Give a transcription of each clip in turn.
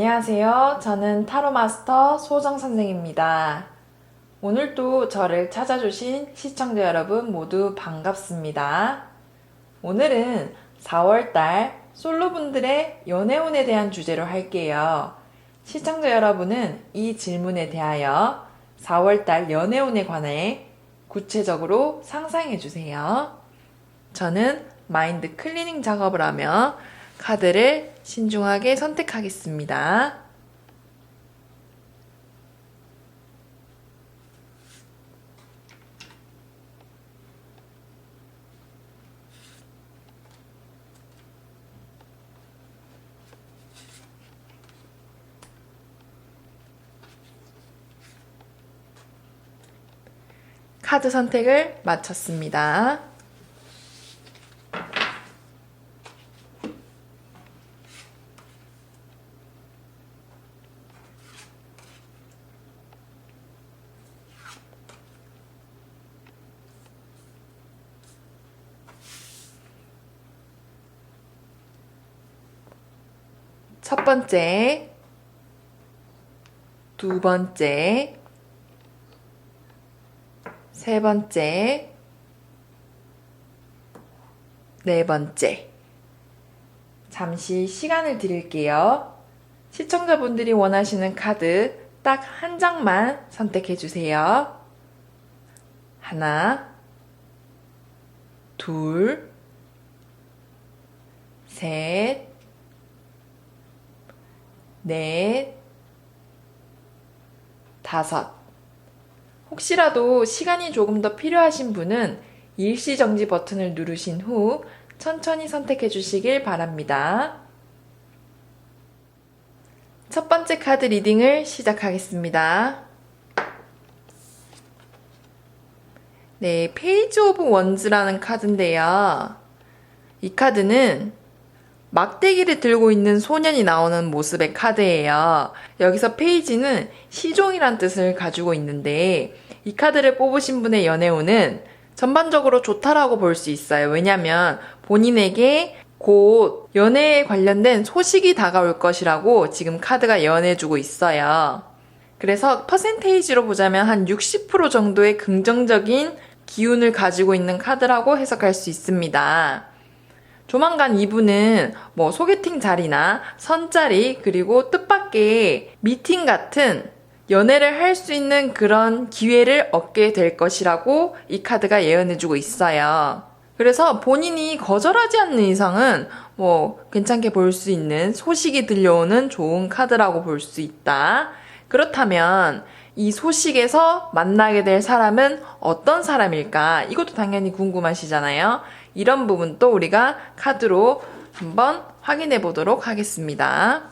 안녕하세요. 저는 타로 마스터 소정 선생입니다. 오늘도 저를 찾아주신 시청자 여러분 모두 반갑습니다. 오늘은 4월달 솔로분들의 연애운에 대한 주제로 할게요. 시청자 여러분은 이 질문에 대하여 4월달 연애운에 관해 구체적으로 상상해 주세요. 저는 마인드 클리닝 작업을 하며 카드를 신중하게 선택하겠습니다. 카드 선택을 마쳤습니다. 첫 번째, 두 번째, 세 번째, 네 번째. 잠시 시간을 드릴게요. 시청자분들이 원하시는 카드 딱 한 장만 선택해 주세요. 하나, 둘, 셋, 넷, 다섯. 혹시라도 시간이 조금 더 필요하신 분은 일시정지 버튼을 누르신 후 천천히 선택해 주시길 바랍니다. 첫 번째 카드 리딩을 시작하겠습니다. 네, 페이지 오브 원즈라는 카드인데요. 이 카드는 막대기를 들고 있는 소년이 나오는 모습의 카드예요. 여기서 페이지는 시종이란 뜻을 가지고 있는데 이 카드를 뽑으신 분의 연애운은 전반적으로 좋다라고 볼 수 있어요. 왜냐면 본인에게 곧 연애에 관련된 소식이 다가올 것이라고 지금 카드가 예언해주고 있어요. 그래서 퍼센테이지로 보자면 한 60% 정도의 긍정적인 기운을 가지고 있는 카드라고 해석할 수 있습니다. 조만간 이분은 뭐 소개팅 자리나 선자리 그리고 뜻밖의 미팅 같은 연애를 할 수 있는 그런 기회를 얻게 될 것이라고 이 카드가 예언해주고 있어요. 그래서 본인이 거절하지 않는 이상은 뭐 괜찮게 볼 수 있는 소식이 들려오는 좋은 카드라고 볼 수 있다. 그렇다면 이 소식에서 만나게 될 사람은 어떤 사람일까? 이것도 당연히 궁금하시잖아요. 이런 부분도 우리가 카드로 한번 확인해 보도록 하겠습니다.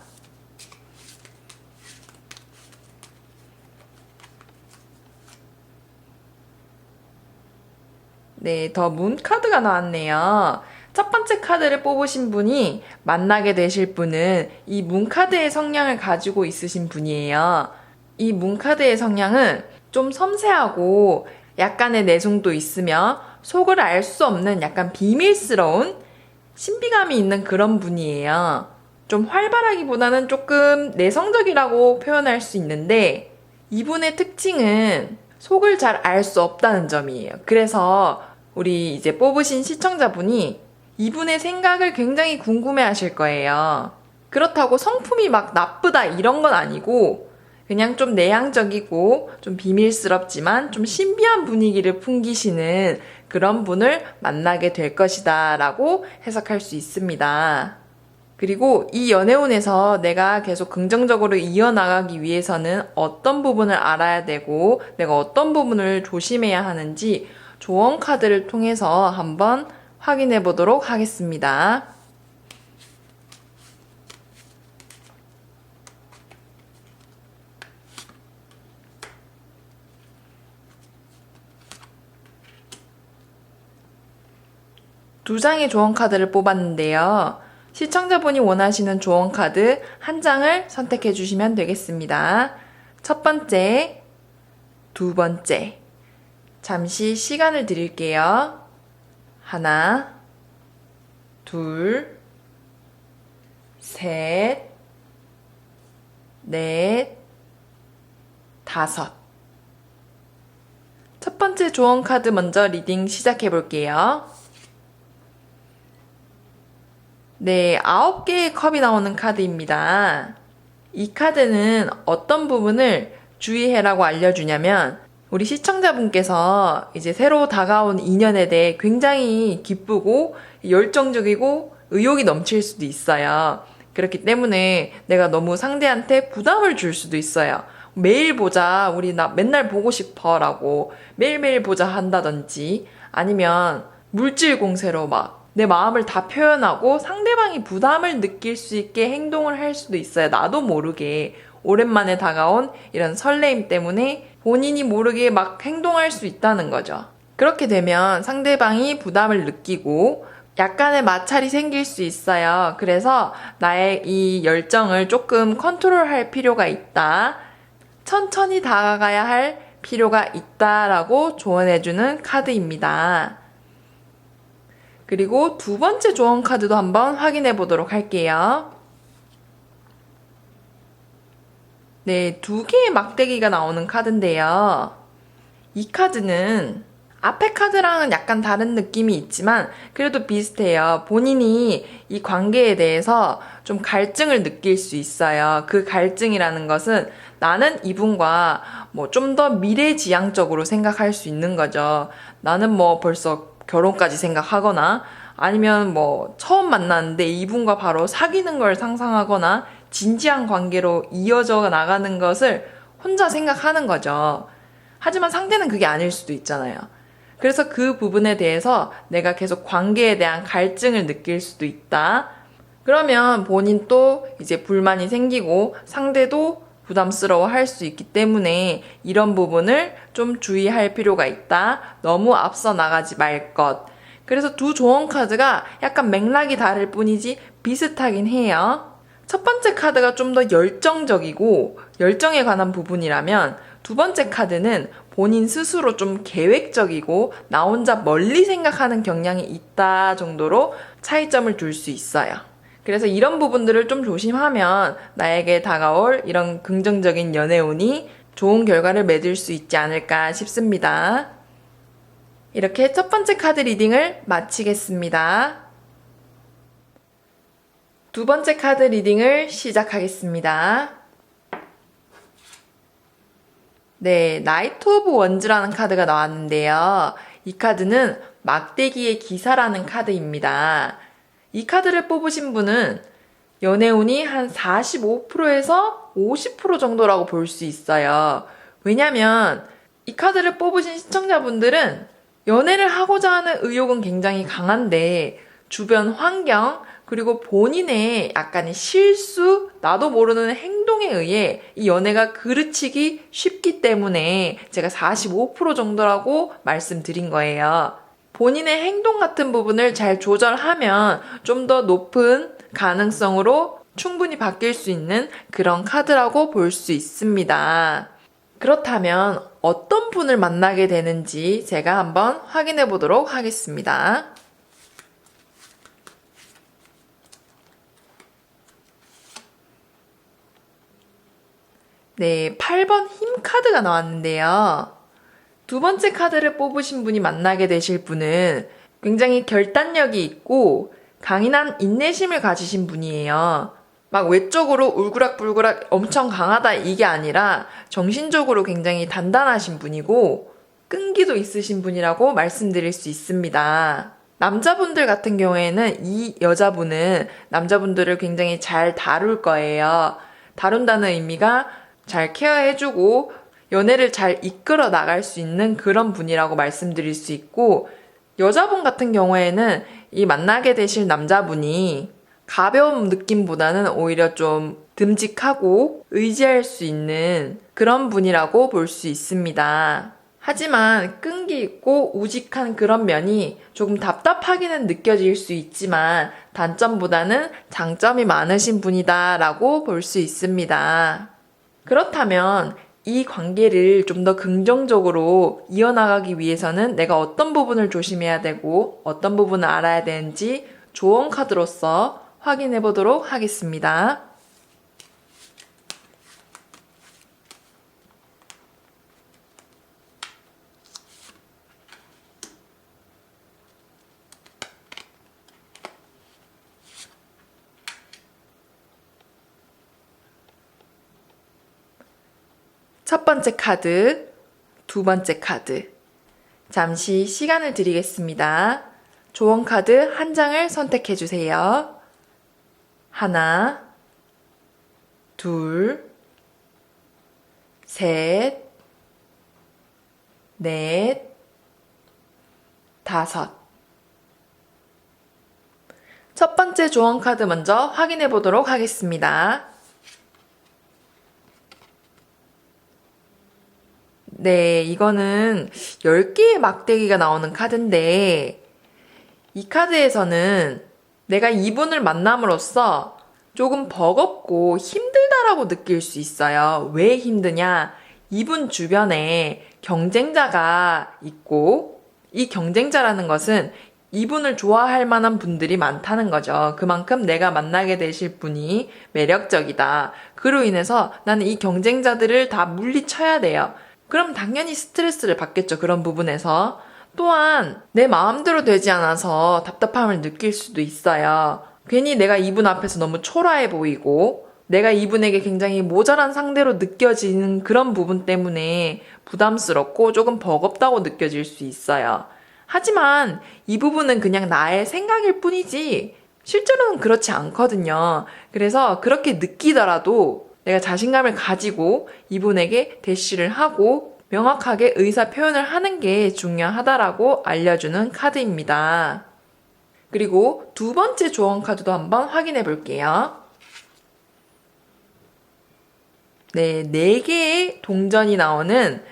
네, 더 문 카드가 나왔네요. 첫 번째 카드를 뽑으신 분이 만나게 되실 분은 이 문 카드의 성향을 가지고 있으신 분이에요. 이 문 카드의 성향은 좀 섬세하고 약간의 내숭도 있으며 속을 알 수 없는 약간 비밀스러운 신비감이 있는 그런 분이에요. 좀 활발하기보다는 조금 내성적이라고 표현할 수 있는데 이분의 특징은 속을 잘 알 수 없다는 점이에요. 그래서 우리 이제 뽑으신 시청자분이 이분의 생각을 굉장히 궁금해 하실 거예요. 그렇다고 성품이 막 나쁘다 이런 건 아니고 그냥 좀 내향적이고 좀 비밀스럽지만 좀 신비한 분위기를 풍기시는 그런 분을 만나게 될 것이다 라고 해석할 수 있습니다. 그리고 이 연애운에서 내가 계속 긍정적으로 이어나가기 위해서는 어떤 부분을 알아야 되고 내가 어떤 부분을 조심해야 하는지 조언 카드를 통해서 한번 확인해 보도록 하겠습니다. 두 장의 조언 카드를 뽑았는데요. 시청자분이 원하시는 조언 카드 한 장을 선택해 주시면 되겠습니다. 첫 번째, 두 번째. 잠시 시간을 드릴게요. 하나, 둘, 셋, 넷, 다섯. 첫 번째 조언 카드 먼저 리딩 시작해 볼게요. 네, 9개의 컵이 나오는 카드입니다. 이 카드는 어떤 부분을 주의해라고 알려주냐면, 우리 시청자분께서 이제 새로 다가온 인연에 대해 굉장히 기쁘고 열정적이고 의욕이 넘칠 수도 있어요. 그렇기 때문에 내가 너무 상대한테 부담을 줄 수도 있어요. 매일 보자, 우리 나 맨날 보고 싶어 라고 매일매일 보자 한다든지, 아니면 물질 공세로 막 내 마음을 다 표현하고 상대방이 부담을 느낄 수 있게 행동을 할 수도 있어요. 나도 모르게 오랜만에 다가온 이런 설레임 때문에 본인이 모르게 막 행동할 수 있다는 거죠. 그렇게 되면 상대방이 부담을 느끼고 약간의 마찰이 생길 수 있어요. 그래서 나의 이 열정을 조금 컨트롤할 필요가 있다. 천천히 다가가야 할 필요가 있다라고 조언해주는 카드입니다. 그리고 두 번째 조언 카드도 한번 확인해 보도록 할게요. 네, 2개의 막대기가 나오는 카드인데요. 이 카드는 앞에 카드랑은 약간 다른 느낌이 있지만 그래도 비슷해요. 본인이 이 관계에 대해서 좀 갈증을 느낄 수 있어요. 그 갈증이라는 것은 나는 이분과 뭐 좀 더 미래지향적으로 생각할 수 있는 거죠. 나는 뭐 벌써 결혼까지 생각하거나 아니면 뭐 처음 만났는데 이분과 바로 사귀는 걸 상상하거나 진지한 관계로 이어져 나가는 것을 혼자 생각하는 거죠. 하지만 상대는 그게 아닐 수도 있잖아요. 그래서 그 부분에 대해서 내가 계속 관계에 대한 갈증을 느낄 수도 있다. 그러면 본인 또 이제 불만이 생기고 상대도 부담스러워 할 수 있기 때문에 이런 부분을 좀 주의할 필요가 있다. 너무 앞서 나가지 말 것. 그래서 두 조언 카드가 약간 맥락이 다를 뿐이지 비슷하긴 해요. 첫 번째 카드가 좀 더 열정적이고 열정에 관한 부분이라면 두 번째 카드는 본인 스스로 좀 계획적이고 나 혼자 멀리 생각하는 경향이 있다 정도로 차이점을 둘 수 있어요. 그래서 이런 부분들을 좀 조심하면 나에게 다가올 이런 긍정적인 연애운이 좋은 결과를 맺을 수 있지 않을까 싶습니다. 이렇게 첫 번째 카드 리딩을 마치겠습니다. 두 번째 카드 리딩을 시작하겠습니다. 네, 나이트 오브 원즈라는 카드가 나왔는데요. 이 카드는 막대기의 기사라는 카드입니다. 이 카드를 뽑으신 분은 연애운이 한 45%에서 50% 정도라고 볼 수 있어요. 왜냐면 이 카드를 뽑으신 시청자분들은 연애를 하고자 하는 의욕은 굉장히 강한데 주변 환경 그리고 본인의 약간의 실수, 나도 모르는 행동에 의해 이 연애가 그르치기 쉽기 때문에 제가 45% 정도라고 말씀드린 거예요. 본인의 행동 같은 부분을 잘 조절하면 좀 더 높은 가능성으로 충분히 바뀔 수 있는 그런 카드라고 볼 수 있습니다. 그렇다면 어떤 분을 만나게 되는지 제가 한번 확인해 보도록 하겠습니다. 네, 8번 힘 카드가 나왔는데요. 두 번째 카드를 뽑으신 분이 만나게 되실 분은 굉장히 결단력이 있고 강인한 인내심을 가지신 분이에요. 막 외적으로 울그락불그락 엄청 강하다 이게 아니라 정신적으로 굉장히 단단하신 분이고 끈기도 있으신 분이라고 말씀드릴 수 있습니다. 남자분들 같은 경우에는 이 여자분은 남자분들을 굉장히 잘 다룰 거예요. 다룬다는 의미가 잘 케어해주고 연애를 잘 이끌어 나갈 수 있는 그런 분이라고 말씀드릴 수 있고 여자분 같은 경우에는 이 만나게 되실 남자분이 가벼운 느낌보다는 오히려 좀 듬직하고 의지할 수 있는 그런 분이라고 볼 수 있습니다. 하지만 끈기 있고 우직한 그런 면이 조금 답답하기는 느껴질 수 있지만 단점보다는 장점이 많으신 분이다라고 볼 수 있습니다. 그렇다면 이 관계를 좀 더 긍정적으로 이어나가기 위해서는 내가 어떤 부분을 조심해야 되고 어떤 부분을 알아야 되는지 조언 카드로서 확인해 보도록 하겠습니다. 첫 번째 카드, 두 번째 카드. 잠시 시간을 드리겠습니다. 조언 카드 한 장을 선택해 주세요. 하나, 둘, 셋, 넷, 다섯. 첫 번째 조언 카드 먼저 확인해 보도록 하겠습니다. 네, 이거는 10개의 막대기가 나오는 카드인데, 이 카드에서는 내가 이분을 만남으로써 조금 버겁고 힘들다라고 느낄 수 있어요. 왜 힘드냐? 이분 주변에 경쟁자가 있고, 이 경쟁자라는 것은 이분을 좋아할 만한 분들이 많다는 거죠. 그만큼 내가 만나게 되실 분이 매력적이다. 그로 인해서 나는 이 경쟁자들을 다 물리쳐야 돼요. 그럼 당연히 스트레스를 받겠죠. 그런 부분에서. 또한 내 마음대로 되지 않아서 답답함을 느낄 수도 있어요. 괜히 내가 이분 앞에서 너무 초라해 보이고 내가 이분에게 굉장히 모자란 상대로 느껴지는 그런 부분 때문에 부담스럽고 조금 버겁다고 느껴질 수 있어요. 하지만 이 부분은 그냥 나의 생각일 뿐이지 실제로는 그렇지 않거든요. 그래서 그렇게 느끼더라도 내가 자신감을 가지고 이분에게 대시를 하고 명확하게 의사 표현을 하는 게 중요하다라고 알려주는 카드입니다. 그리고 두 번째 조언 카드도 한번 확인해 볼게요. 네, 4개의 동전이 나오는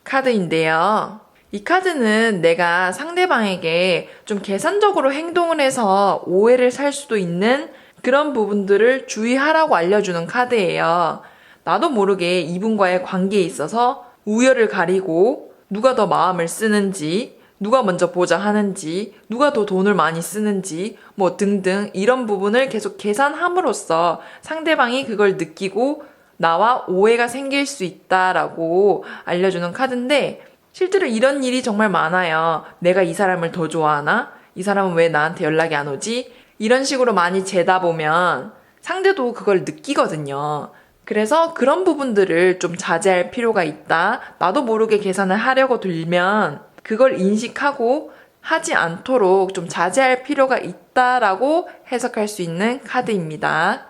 카드인데요. 이 카드는 내가 상대방에게 좀 계산적으로 행동을 해서 오해를 살 수도 있는 그런 부분들을 주의하라고 알려주는 카드예요. 나도 모르게 이분과의 관계에 있어서 우열을 가리고 누가 더 마음을 쓰는지, 누가 먼저 보자 하는지, 누가 더 돈을 많이 쓰는지, 뭐 등등 이런 부분을 계속 계산함으로써 상대방이 그걸 느끼고 나와 오해가 생길 수 있다라고 알려주는 카드인데 실제로 이런 일이 정말 많아요. 내가 이 사람을 더 좋아하나? 이 사람은 왜 나한테 연락이 안 오지? 이런 식으로 많이 재다 보면 상대도 그걸 느끼거든요. 그래서 그런 부분들을 좀 자제할 필요가 있다. 나도 모르게 계산을 하려고 들면 그걸 인식하고 하지 않도록 좀 자제할 필요가 있다라고 해석할 수 있는 카드입니다.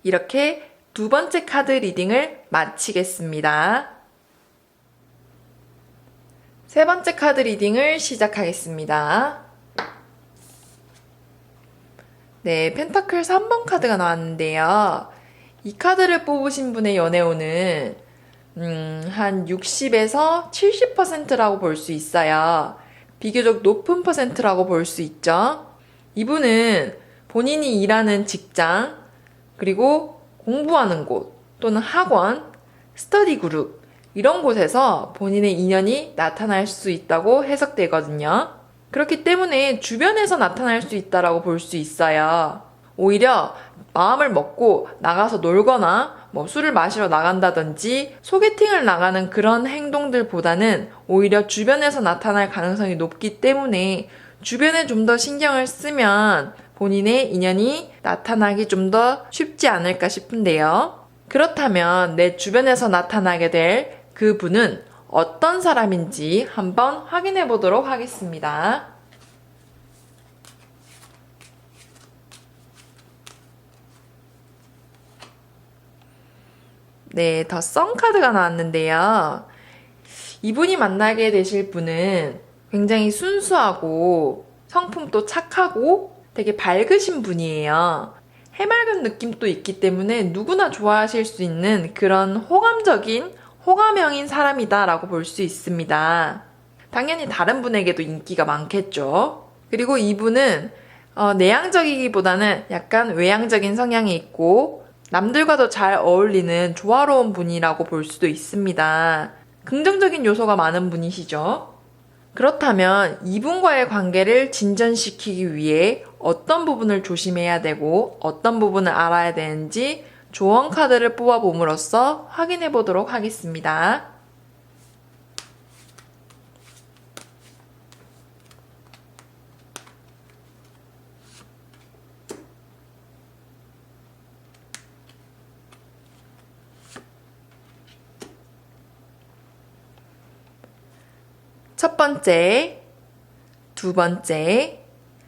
이렇게 두 번째 카드 리딩을 마치겠습니다. 세 번째 카드 리딩을 시작하겠습니다. 네, 펜타클 3번 카드가 나왔는데요. 이 카드를 뽑으신 분의 연애운은 한 60에서 70%라고 볼 수 있어요. 비교적 높은 퍼센트라고 볼 수 있죠. 이분은 본인이 일하는 직장, 그리고 공부하는 곳 또는 학원, 스터디 그룹 이런 곳에서 본인의 인연이 나타날 수 있다고 해석되거든요. 그렇기 때문에 주변에서 나타날 수 있다라고 볼 수 있어요. 오히려 마음을 먹고 나가서 놀거나 뭐 술을 마시러 나간다든지 소개팅을 나가는 그런 행동들보다는 오히려 주변에서 나타날 가능성이 높기 때문에 주변에 좀 더 신경을 쓰면 본인의 인연이 나타나기 좀 더 쉽지 않을까 싶은데요. 그렇다면 내 주변에서 나타나게 될 그 분은 어떤 사람인지 한번 확인해 보도록 하겠습니다. 네, 더 썬 카드가 나왔는데요. 이분이 만나게 되실 분은 굉장히 순수하고 성품도 착하고 되게 밝으신 분이에요. 해맑은 느낌도 있기 때문에 누구나 좋아하실 수 있는 그런 호감형인 사람이다라고 볼 수 있습니다. 당연히 다른 분에게도 인기가 많겠죠. 그리고 이분은 내향적이기보다는 약간 외향적인 성향이 있고 남들과도 잘 어울리는 조화로운 분이라고 볼 수도 있습니다. 긍정적인 요소가 많은 분이시죠. 그렇다면 이분과의 관계를 진전시키기 위해 어떤 부분을 조심해야 되고 어떤 부분을 알아야 되는지 조언 카드를 뽑아봄으로써 확인해 보도록 하겠습니다. 첫 번째, 두 번째,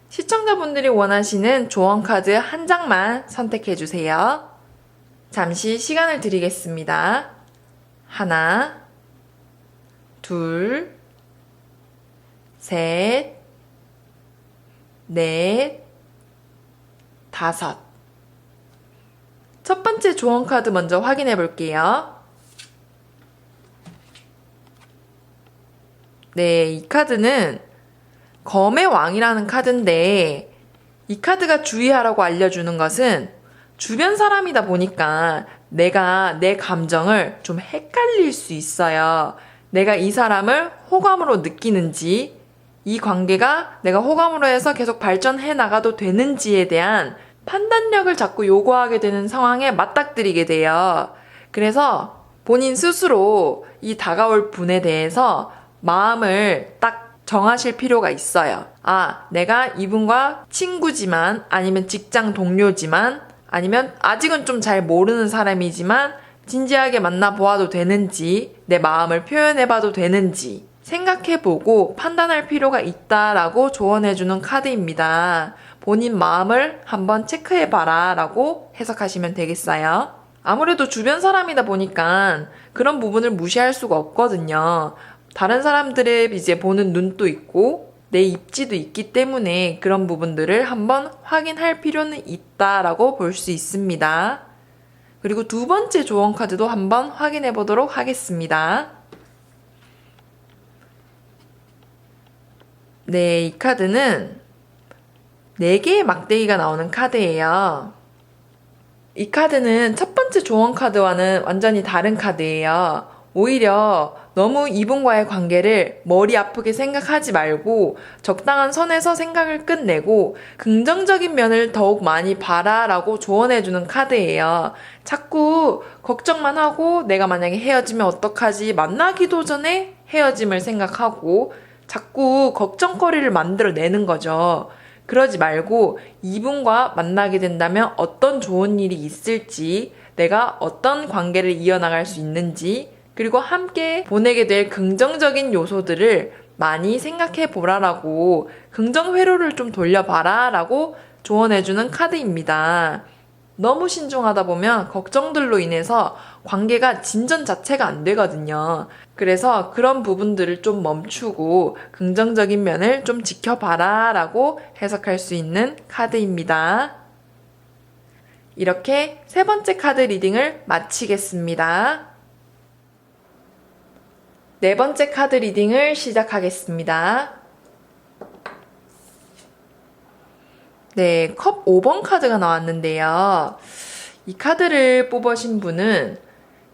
시청자분들이 원하시는 조언카드 한 장만 선택해 주세요. 잠시 시간을 드리겠습니다. 하나, 둘, 셋, 넷, 다섯. 첫 번째 조언카드 먼저 확인해 볼게요. 네, 이 카드는 검의 왕이라는 카드인데 이 카드가 주의하라고 알려주는 것은 주변 사람이다 보니까 내가 내 감정을 좀 헷갈릴 수 있어요. 내가 이 사람을 호감으로 느끼는지, 이 관계가 내가 호감으로 해서 계속 발전해 나가도 되는지에 대한 판단력을 자꾸 요구하게 되는 상황에 맞닥뜨리게 돼요. 그래서 본인 스스로 이 다가올 분에 대해서 마음을 딱 정하실 필요가 있어요. 아, 내가 이분과 친구지만, 아니면 직장 동료지만, 아니면 아직은 좀 잘 모르는 사람이지만 진지하게 만나보아도 되는지, 내 마음을 표현해봐도 되는지 생각해보고 판단할 필요가 있다라고 조언해주는 카드입니다. 본인 마음을 한번 체크해봐라 라고 해석하시면 되겠어요. 아무래도 주변 사람이다 보니까 그런 부분을 무시할 수가 없거든요. 다른 사람들의 이제 보는 눈도 있고 내 입지도 있기 때문에 그런 부분들을 한번 확인할 필요는 있다라고 볼 수 있습니다. 그리고 두 번째 조언 카드도 한번 확인해 보도록 하겠습니다. 네, 이 카드는 4개의 막대기가 나오는 카드예요. 이 카드는 첫 번째 조언 카드와는 완전히 다른 카드예요. 오히려 너무 이분과의 관계를 머리 아프게 생각하지 말고 적당한 선에서 생각을 끝내고 긍정적인 면을 더욱 많이 봐라라고 조언해주는 카드예요. 자꾸 걱정만 하고 내가 만약에 헤어지면 어떡하지? 만나기도 전에 헤어짐을 생각하고 자꾸 걱정거리를 만들어내는 거죠. 그러지 말고 이분과 만나게 된다면 어떤 좋은 일이 있을지, 내가 어떤 관계를 이어나갈 수 있는지, 그리고 함께 보내게 될 긍정적인 요소들을 많이 생각해 보라라고, 긍정 회로를 좀 돌려봐라 라고 조언해주는 카드입니다. 너무 신중하다 보면 걱정들로 인해서 관계가 진전 자체가 안 되거든요. 그래서 그런 부분들을 좀 멈추고 긍정적인 면을 좀 지켜봐라 라고 해석할 수 있는 카드입니다. 이렇게 세 번째 카드 리딩을 마치겠습니다. 네 번째 카드 리딩을 시작하겠습니다. 네, 컵 5번 카드가 나왔는데요. 이 카드를 뽑으신 분은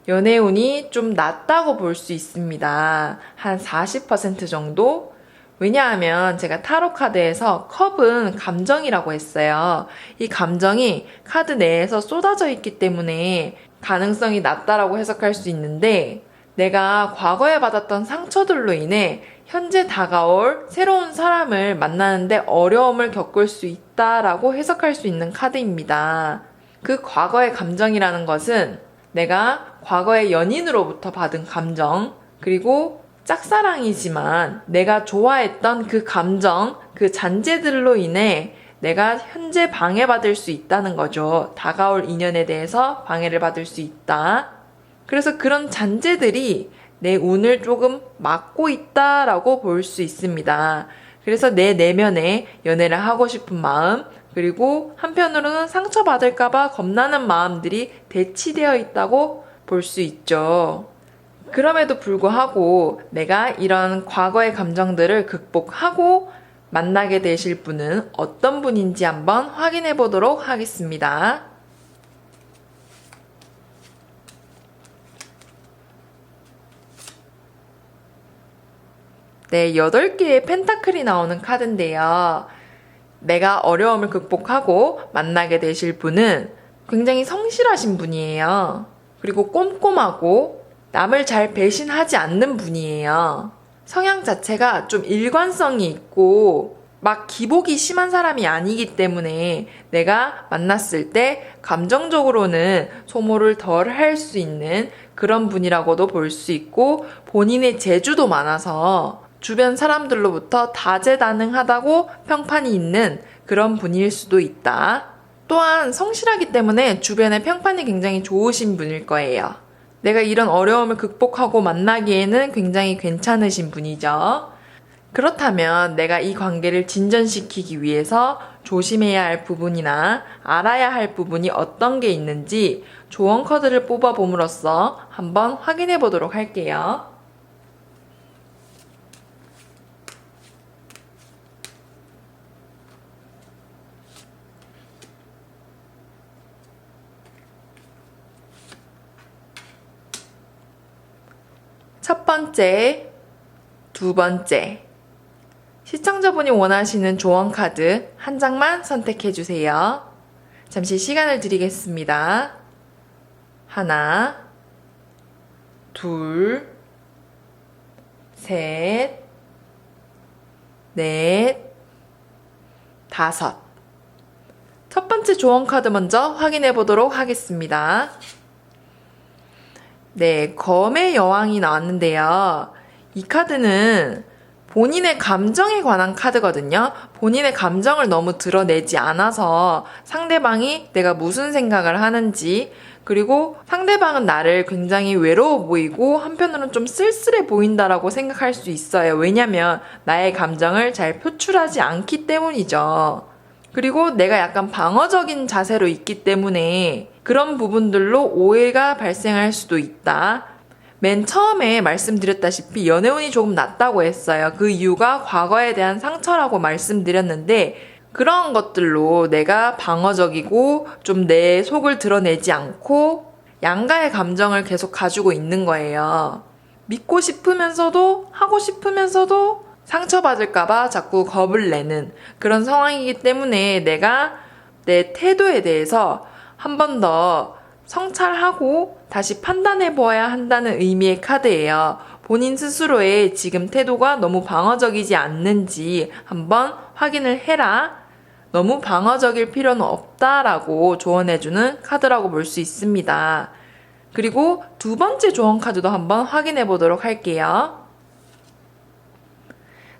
연애운이 좀 낮다고 볼 수 있습니다. 한 40% 정도? 왜냐하면 제가 타로 카드에서 컵은 감정이라고 했어요. 이 감정이 카드 내에서 쏟아져 있기 때문에 가능성이 낮다라고 해석할 수 있는데, 내가 과거에 받았던 상처들로 인해 현재 다가올 새로운 사람을 만나는데 어려움을 겪을 수 있다라고 해석할 수 있는 카드입니다. 그 과거의 감정이라는 것은 내가 과거의 연인으로부터 받은 감정, 그리고 짝사랑이지만 내가 좋아했던 그 감정, 그 잔재들로 인해 내가 현재 방해받을 수 있다는 거죠. 다가올 인연에 대해서 방해를 받을 수 있다. 그래서 그런 잔재들이 내 운을 조금 막고 있다라고 볼 수 있습니다. 그래서 내 내면에 연애를 하고 싶은 마음, 그리고 한편으로는 상처받을까봐 겁나는 마음들이 대치되어 있다고 볼 수 있죠. 그럼에도 불구하고 내가 이런 과거의 감정들을 극복하고 만나게 되실 분은 어떤 분인지 한번 확인해 보도록 하겠습니다. 네, 8개의 펜타클이 나오는 카드인데요. 내가 어려움을 극복하고 만나게 되실 분은 굉장히 성실하신 분이에요. 그리고 꼼꼼하고 남을 잘 배신하지 않는 분이에요. 성향 자체가 좀 일관성이 있고 막 기복이 심한 사람이 아니기 때문에 내가 만났을 때 감정적으로는 소모를 덜 할 수 있는 그런 분이라고도 볼 수 있고, 본인의 재주도 많아서 주변 사람들로부터 다재다능하다고 평판이 있는 그런 분일 수도 있다. 또한 성실하기 때문에 주변의 평판이 굉장히 좋으신 분일 거예요. 내가 이런 어려움을 극복하고 만나기에는 굉장히 괜찮으신 분이죠. 그렇다면 내가 이 관계를 진전시키기 위해서 조심해야 할 부분이나 알아야 할 부분이 어떤 게 있는지 조언 카드를 뽑아봄으로써 한번 확인해 보도록 할게요. 첫 번째, 두 번째. 시청자분이 원하시는 조언 카드 한 장만 선택해 주세요. 잠시 시간을 드리겠습니다. 하나, 둘, 셋, 넷, 다섯. 첫 번째 조언 카드 먼저 확인해 보도록 하겠습니다. 네, 검의 여왕이 나왔는데요. 이 카드는 본인의 감정에 관한 카드거든요. 본인의 감정을 너무 드러내지 않아서 상대방이 내가 무슨 생각을 하는지, 그리고 상대방은 나를 굉장히 외로워 보이고 한편으로는 좀 쓸쓸해 보인다라고 생각할 수 있어요. 왜냐면 나의 감정을 잘 표출하지 않기 때문이죠. 그리고 내가 약간 방어적인 자세로 있기 때문에 그런 부분들로 오해가 발생할 수도 있다. 맨 처음에 말씀드렸다시피 연애운이 조금 낮다고 했어요. 그 이유가 과거에 대한 상처라고 말씀드렸는데 그런 것들로 내가 방어적이고 좀 내 속을 드러내지 않고 양가의 감정을 계속 가지고 있는 거예요. 믿고 싶으면서도 하고 싶으면서도 상처받을까봐 자꾸 겁을 내는 그런 상황이기 때문에 내가 내 태도에 대해서 한 번 더 성찰하고 다시 판단해 보아야 한다는 의미의 카드예요. 본인 스스로의 지금 태도가 너무 방어적이지 않는지 한번 확인을 해라. 너무 방어적일 필요는 없다라고 조언해주는 카드라고 볼 수 있습니다. 그리고 두 번째 조언 카드도 한번 확인해 보도록 할게요.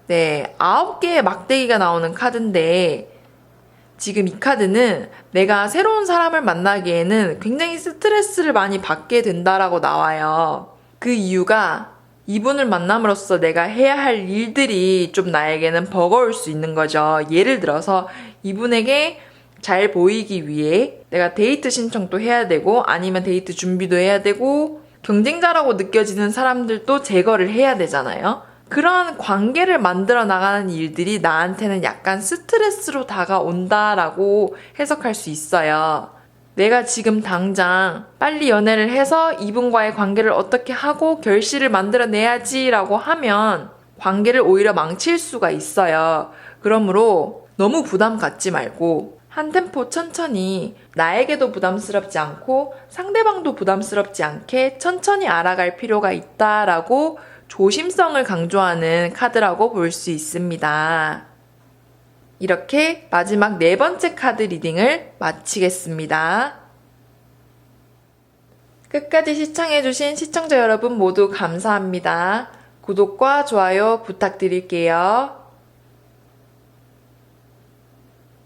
네, 9개의 막대기가 나오는 카드인데 지금 이 카드는 내가 새로운 사람을 만나기에는 굉장히 스트레스를 많이 받게 된다라고 나와요. 그 이유가 이분을 만남으로써 내가 해야 할 일들이 좀 나에게는 버거울 수 있는 거죠. 예를 들어서 이분에게 잘 보이기 위해 내가 데이트 신청도 해야 되고 아니면 데이트 준비도 해야 되고 경쟁자라고 느껴지는 사람들도 제거를 해야 되잖아요. 그런 관계를 만들어 나가는 일들이 나한테는 약간 스트레스로 다가온다라고 해석할 수 있어요. 내가 지금 당장 빨리 연애를 해서 이분과의 관계를 어떻게 하고 결실을 만들어내야지라고 하면 관계를 오히려 망칠 수가 있어요. 그러므로 너무 부담 갖지 말고 한 템포 천천히 나에게도 부담스럽지 않고 상대방도 부담스럽지 않게 천천히 알아갈 필요가 있다라고 조심성을 강조하는 카드라고 볼 수 있습니다. 이렇게 마지막 네 번째 카드 리딩을 마치겠습니다. 끝까지 시청해주신 시청자 여러분 모두 감사합니다. 구독과 좋아요 부탁드릴게요.